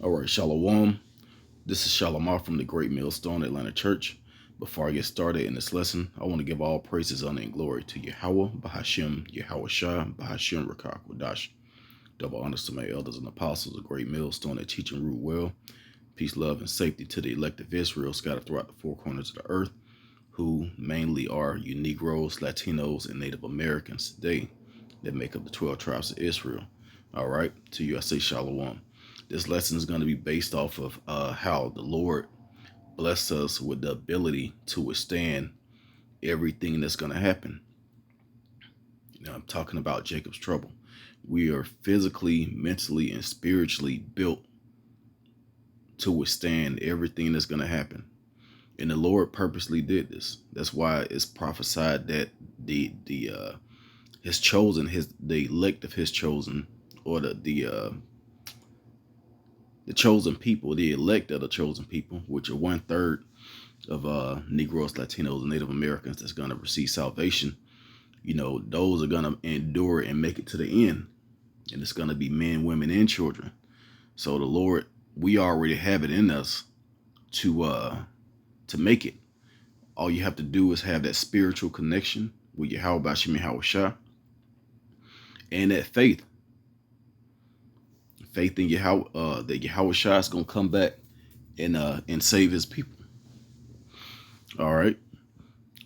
All right, Shalom. This is Shalimar from the Great Millstone Atlanta Church. Before I get started in this lesson, I want to give all praises, honor, and glory to Yahweh, Bahashim, Yahweh Shah, Bahashim, Rakak, Wadash. Double honors to my elders and apostles of Great Millstone that teach and rule well. Peace, love, and safety to the elect of Israel scattered throughout the four corners of the earth, who mainly are you Negroes, Latinos, and Native Americans today that make up the 12 tribes of Israel. All right, to you I say Shalom. This lesson is going to be based off of how the Lord blessed us with the ability to withstand everything that's going to happen. I'm talking about Jacob's trouble. We are physically, mentally, and spiritually built to withstand everything that's going to happen. And the Lord purposely did this. That's why it's prophesied that the his chosen, the elect of his chosen, or the chosen people, the elect of the chosen people, which are 1/3 of Negroes, Latinos, and Native Americans that's going to receive salvation. Those are going to endure and make it to the end. And it's going to be men, women, and children. So the Lord, we already have it in us to make it. All you have to do is have that spiritual connection with Yahweh Bashim Yahweh Shah, and that faith in Yahweh, that Yahweh Shah is going to come back and save his people. All right.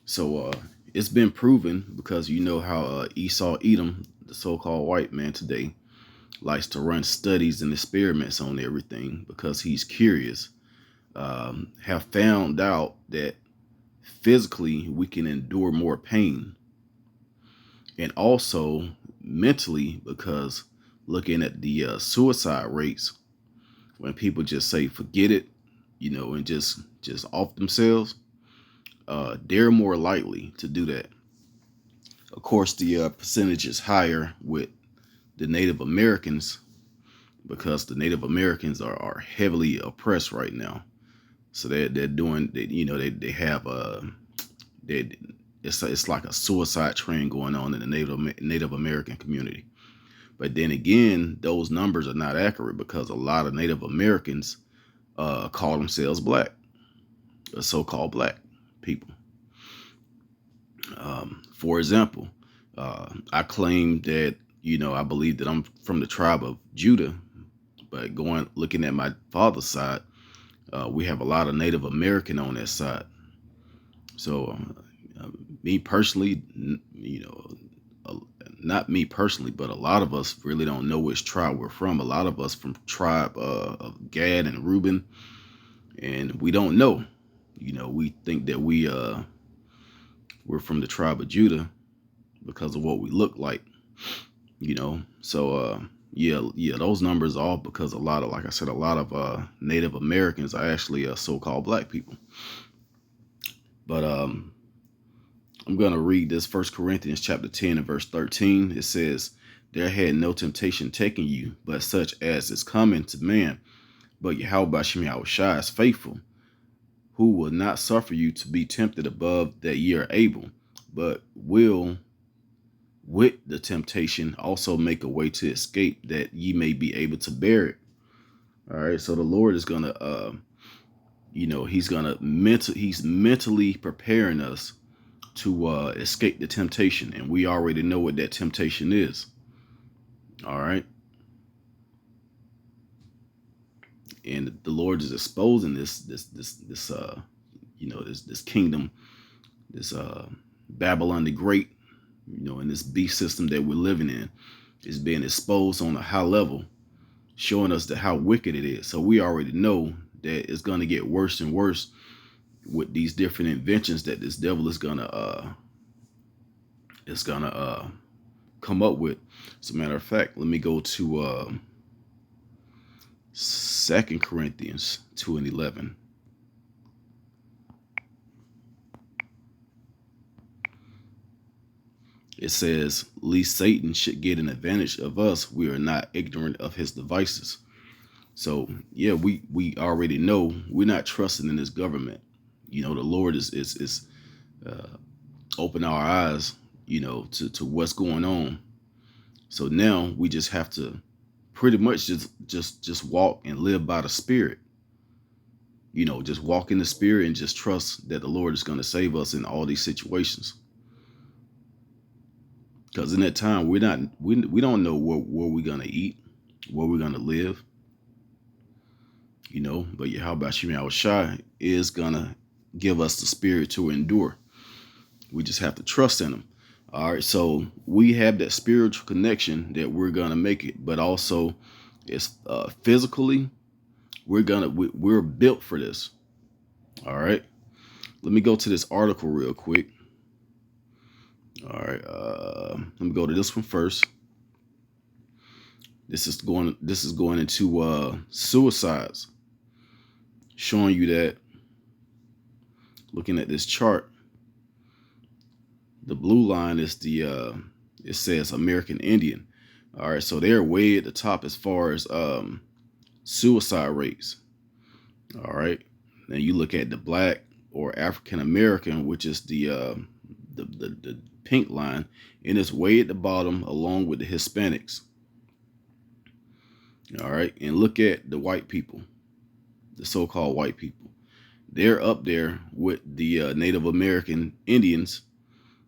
So it's been proven, because you know how Esau Edom, the so-called white man today, likes to run studies and experiments on everything because he's curious. Have found out that physically we can endure more pain, and also mentally, because looking at the suicide rates, when people just say forget it, and just off themselves, they're more likely to do that. Of course, the percentage is higher with the Native Americans, because the Native Americans are heavily oppressed right now. So they're doing, they have it's like a suicide trend going on in the Native American community. But then again, those numbers are not accurate, because a lot of Native Americans call themselves black, so-called black people. For example, I claim that, I believe that I'm from the tribe of Judah, but looking at my father's side, we have a lot of Native American on that side. So me personally, not me personally, but a lot of us really don't know which tribe we're from. A lot of us from tribe of Gad and Reuben, and we don't know. We think that we're from the tribe of Judah because of what we look like. So yeah, those numbers are all because like I said, a lot of Native Americans are actually so-called black people. But I'm going to read this 1 Corinthians chapter 10 and verse 13. It says, "There had no temptation taken you, but such as is common to man. But Yahweh Bashim Yahweh Shai is faithful, who will not suffer you to be tempted above that ye are able, but will with the temptation also make a way to escape, that ye may be able to bear it." All right. So the Lord is going to, he's mentally preparing us to escape the temptation. And we already know what that temptation is. All right. And the Lord is exposing this kingdom, this Babylon the Great, and this beast system that we're living in is being exposed on a high level, showing us how wicked it is. So we already know that it's going to get worse and worse with these different inventions that this devil is gonna come up with. As a matter of fact, let me go to 2 Corinthians 2 and 11. It says, "Lest Satan should get an advantage of us, we are not ignorant of his devices." So yeah, we already know we're not trusting in this government. The Lord is open our eyes, to what's going on. So now we just have to pretty much just walk and live by the Spirit. Just walk in the Spirit and just trust that the Lord is going to save us in all these situations. Because in that time, we don't know where we're going to eat, where we're going to live. But Yahweh Shai Shai is going to give us the spirit to endure. We just have to trust in him. All right, so we have that spiritual connection that we're going to make it, but also it's physically, we're built for this. All right, let me go to this article real quick. All right, let me go to this one first. This is going into suicides, showing you that, looking at this chart, the blue line is it says American Indian. All right, so they're way at the top as far as suicide rates. All right, then you look at the Black or African American, which is the pink line, and it's way at the bottom along with the Hispanics. All right, and look at the white people, the so-called white people. They're up there with the Native American Indians,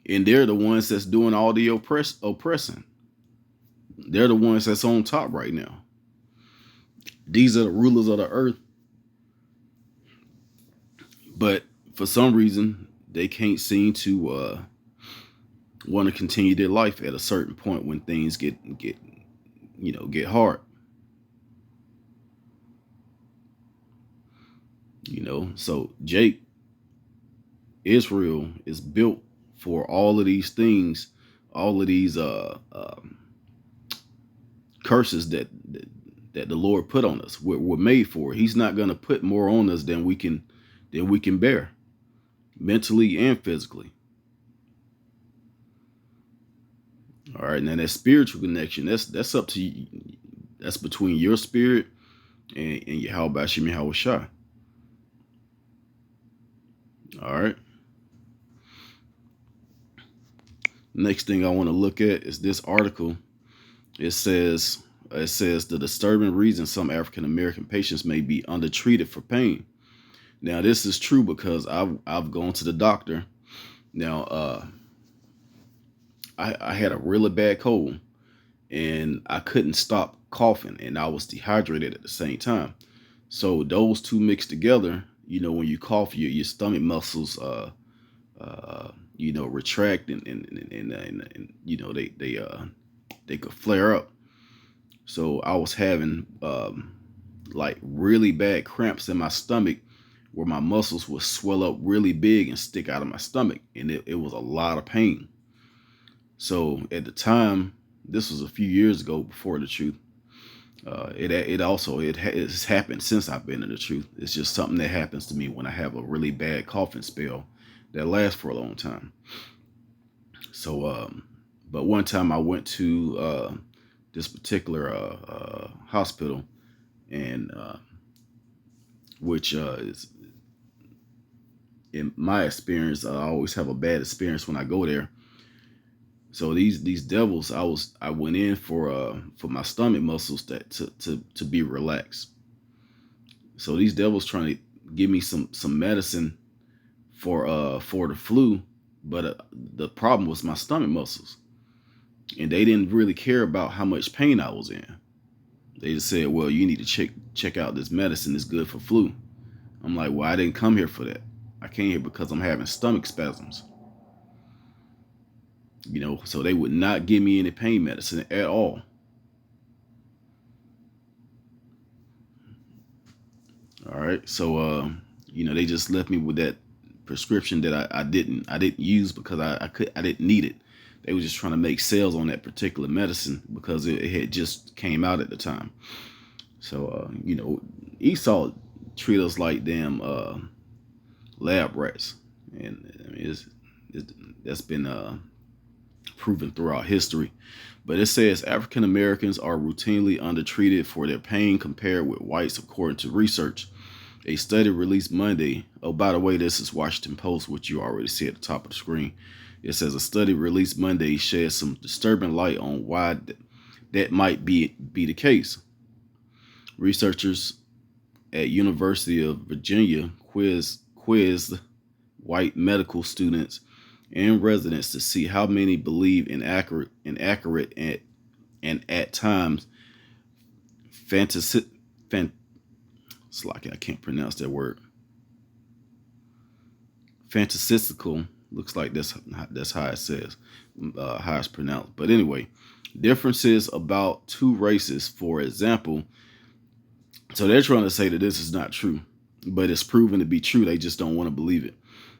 and they're the ones that's doing all the oppressing. They're the ones that's on top right now. These are the rulers of the earth. But for some reason, they can't seem to want to continue their life at a certain point when things get hard. So Jake, Israel is built for all of these things, all of these curses that the Lord put on us. We're made for. He's not going to put more on us than we can bear, mentally and physically. All right, now that spiritual connection, that's up to you. That's between your spirit and Yahweh Shai. All right. Next thing I want to look at is this article. It says the disturbing reason some African American patients may be undertreated for pain. Now, this is true because I've gone to the doctor. Now, I had a really bad cold, and I couldn't stop coughing, and I was dehydrated at the same time. So those two mixed together, when you cough, your stomach muscles retract and they could flare up. So I was having like really bad cramps in my stomach, where my muscles would swell up really big and stick out of my stomach, and it was a lot of pain. So at the time, this was a few years ago before the truth. It's happened since I've been in the truth. It's just something that happens to me when I have a really bad coughing spell that lasts for a long time. So, but one time I went to this particular hospital, and which is, in my experience, I always have a bad experience when I go there. So these devils, I went in for my stomach muscles to be relaxed. So these devils trying to give me some medicine for the flu, but the problem was my stomach muscles, and they didn't really care about how much pain I was in. They just said, "Well, you need to check out this medicine. It's good for flu." I'm like, "Well, I didn't come here for that. I came here because I'm having stomach spasms." So they would not give me any pain medicine at all. All right. So, they just left me with that prescription that I didn't use because I didn't need it. They were just trying to make sales on that particular medicine because it had just came out at the time. So, Esau treat us like damn lab rats, and that's been proven throughout history. But it says African Americans are routinely undertreated for their pain compared with whites, according to research. A study released Monday. Oh, by the way, this is Washington Post, which you already see at the top of the screen. It says a study released Monday sheds some disturbing light on why that might be the case. Researchers at University of Virginia quizzed white medical students and residents to see how many believe in inaccurate and at times fantasy. It's like I can't pronounce that word. Fantasistical. Looks like that's how it says, how it's pronounced. But anyway, differences about two races, for example. So they're trying to say that this is not true, but it's proven to be true. They just don't want to believe it.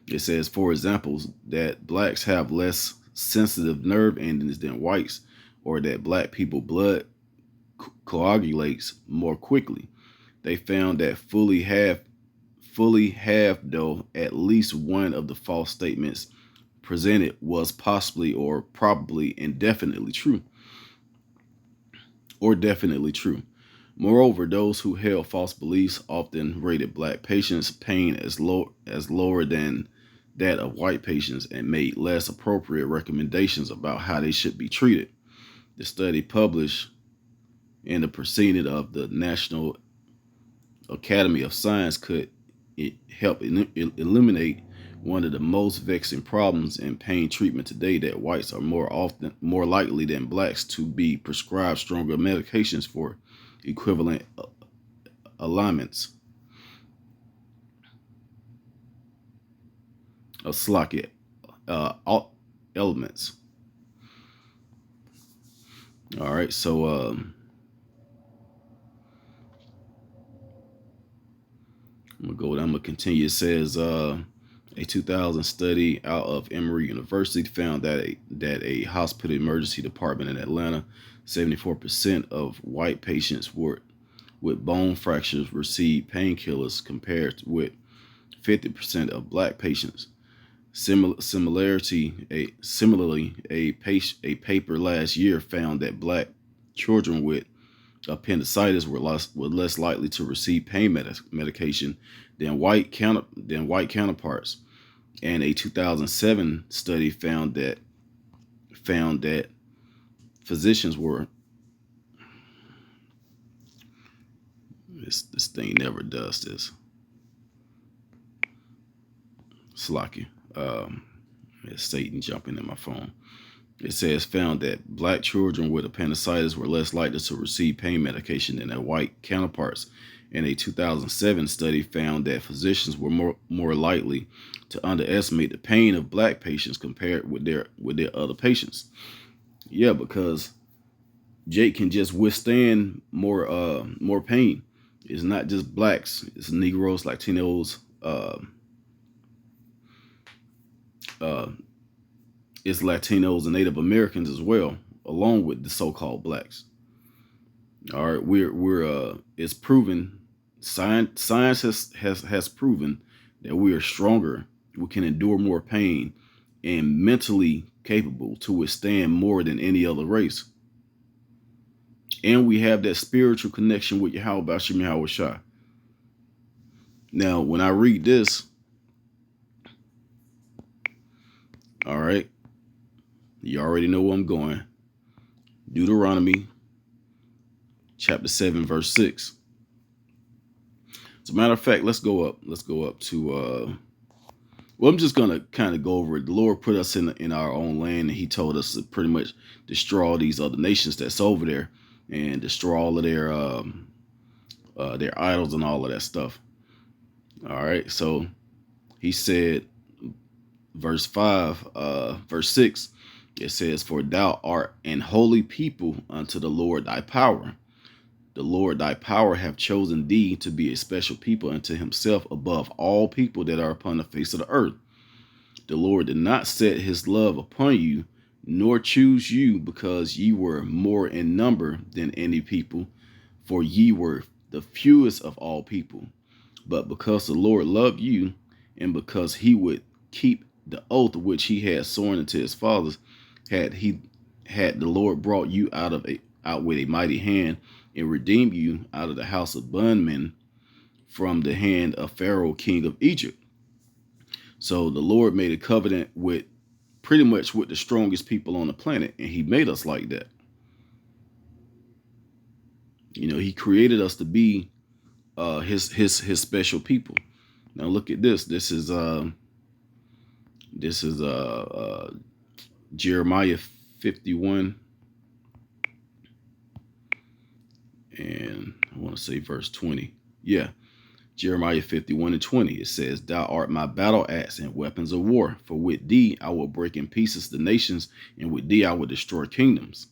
It says, for example, that blacks have less sensitive nerve endings than whites, or that black people blood coagulates more quickly. They found that fully half though at least one of the false statements presented was possibly or probably indefinitely true or definitely true. Moreover, those who held false beliefs often rated black patients' pain as lower than that of white patients and made less appropriate recommendations about how they should be treated. The study, published in the proceeding of the National Academy of Science, could help eliminate one of the most vexing problems in pain treatment today, that whites are more likely than blacks to be prescribed stronger medications for equivalent alignments of elements. All right, so I'm gonna continue. It says a 2000 study out of Emory University found that a hospital emergency department in Atlanta, 74% of white patients with bone fractures received painkillers compared with 50% of black patients. Similarly, a paper last year found that black children with appendicitis were less likely to receive pain medication than white counterparts. And a 2007 study found that physicians were this thing never does this. Slocky. It's Satan jumping in my phone. It says found that black children with appendicitis were less likely to receive pain medication than their white counterparts. And a 2007 study found that physicians were more likely to underestimate the pain of black patients compared with their other patients. Yeah, because Jake can just withstand more pain. It's not just blacks; it's Negroes, Latinos. It's Latinos and Native Americans as well, along with the so-called blacks. All right, we're it's proven. Science has proven that we are stronger. We can endure more pain and mentally capable to withstand more than any other race. And we have that spiritual connection with Yahweh Bashim Yahweh Shai. Now, when I read this, all right, you already know where I'm going. Deuteronomy chapter 7, verse 6. As a matter of fact, let's go up. Let's go up to well, I'm just gonna kind of go over it. The Lord put us in our own land, and He told us to pretty much destroy all these other nations that's over there and destroy all of their idols and all of that stuff. All right, so He said, verse 6, it says, "For thou art an holy people unto the Lord thy power. The Lord thy power hath chosen thee to be a special people unto Himself above all people that are upon the face of the earth. The Lord did not set His love upon you, nor choose you because ye were more in number than any people, for ye were the fewest of all people. But because the Lord loved you, and because He would keep the oath which He had sworn unto His fathers, had the Lord brought you out with a mighty hand, and redeemed you out of the house of bondmen from the hand of Pharaoh, king of Egypt." So the Lord made a covenant with pretty much with the strongest people on the planet, and He made us like that. You know, he created us to be his special people. Now look at this. This is Jeremiah 51, and I want to say verse 20. Yeah, Jeremiah 51 and 20. It says, "Thou art my battle axe and weapons of war, for with thee I will break in pieces the nations, and with thee I will destroy kingdoms."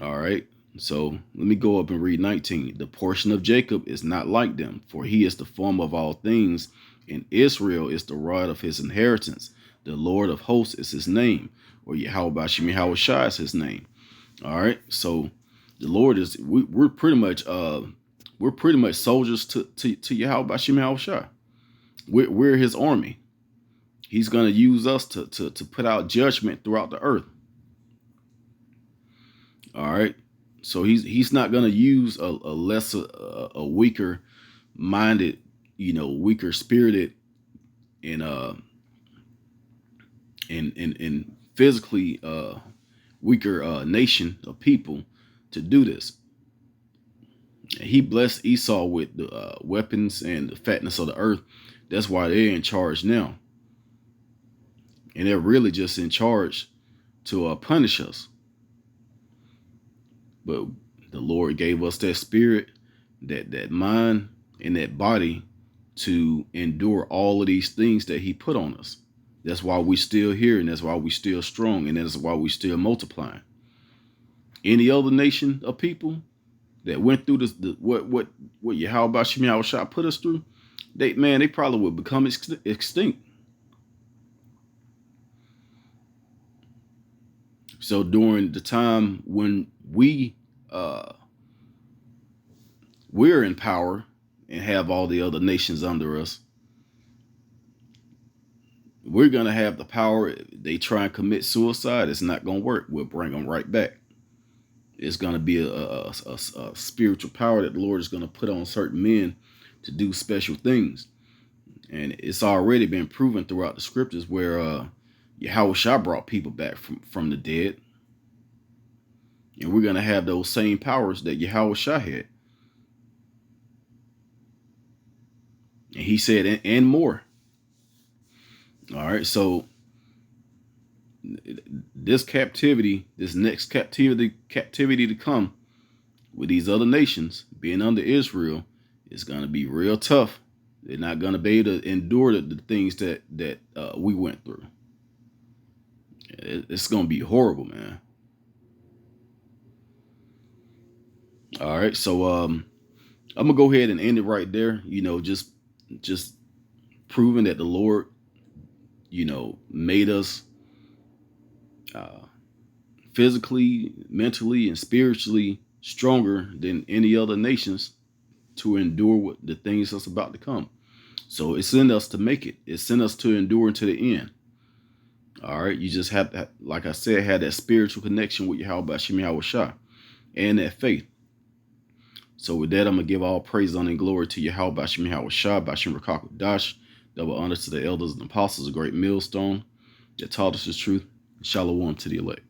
All right. So let me go up and read 19. "The portion of Jacob is not like them, for he is the form of all things, and Israel is the rod of his inheritance. The Lord of hosts is his name," or Yahweh Shem Yahweh Shai is his name. All right. So the Lord is we're pretty much soldiers to Yahweh Shem Yahweh Shai. We're his army. He's gonna use us to put out judgment throughout the earth. All right. So he's not going to use a lesser, a weaker minded, weaker spirited, and physically weaker nation of people to do this. He blessed Esau with the weapons and the fatness of the earth. That's why they're in charge now, and they're really just in charge to punish us. But the Lord gave us that spirit, that mind, and that body to endure all of these things that he put on us. That's why we still here, and that's why we still strong, and that's why we still multiplying. Any other nation of people that went through this, what Yahweh Shem Yahweh Shai put us through, they probably would become extinct. So during the time when we're in power and have all the other nations under us, we're gonna have the power. They try and commit suicide, it's not gonna work. We'll bring them right back. It's gonna be a spiritual power that the Lord is gonna put on certain men to do special things, and it's already been proven throughout the scriptures where Yahweh Shai brought people back from the dead. And we're going to have those same powers that Yahweh Shai had. And he said, and more. All right. So this next captivity to come with these other nations being under Israel is going to be real tough. They're not going to be able to endure the things that we went through. It's going to be horrible, man. All right, so I'm gonna go ahead and end it right there. Just proving that the Lord, made us physically, mentally, and spiritually stronger than any other nations to endure what the things that's about to come. So it's in us to make it. It's in us to endure unto the end. All right, you just have to, like I said, have that spiritual connection with Yahweh Shem Yahweh Shai and that faith. So with that, I'm going to give all praise, honor, and glory to Yahweh Shem Yahweh Shai, Bashim Rakak Dash. Double honor to the elders and apostles, a great millstone that taught us the truth. Shalom to the elect.